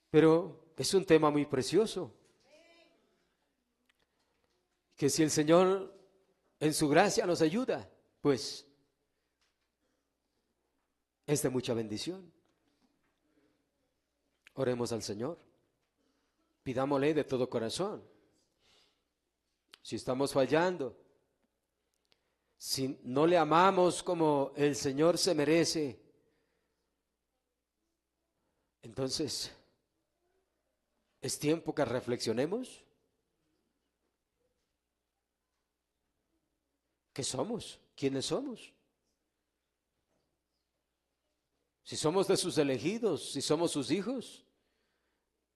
Pero es un tema muy precioso. Que si el Señor en su gracia nos ayuda, pues es de mucha bendición. Oremos al Señor. Pidámosle de todo corazón. Si estamos fallando, si no le amamos como el Señor se merece, entonces es tiempo que reflexionemos. ¿Qué somos? ¿Quiénes somos? Si somos de sus elegidos, si somos sus hijos,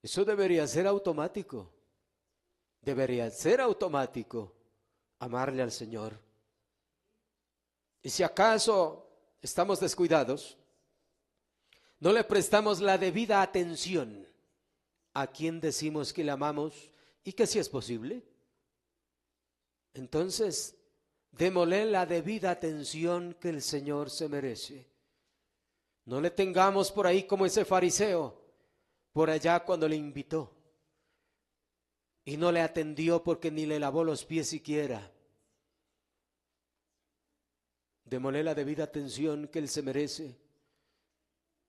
eso debería ser automático. Debería ser automático amarle al Señor. Y si acaso estamos descuidados, no le prestamos la debida atención a quien decimos que le amamos y que si es posible, entonces démosle la debida atención que el Señor se merece. No le tengamos por ahí como ese fariseo, por allá cuando le invitó y no le atendió porque ni le lavó los pies siquiera. Démosle la debida atención que Él se merece.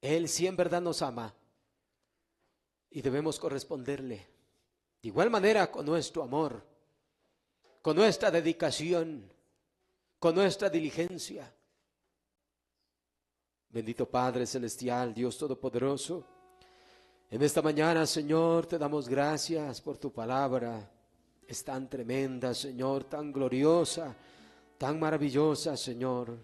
Él sí en verdad nos ama y debemos corresponderle. De igual manera con nuestro amor, con nuestra dedicación, con nuestra diligencia. Bendito Padre Celestial, Dios Todopoderoso, en esta mañana, Señor, te damos gracias por tu palabra. Es tan tremenda, Señor, tan gloriosa, tan maravillosa, Señor.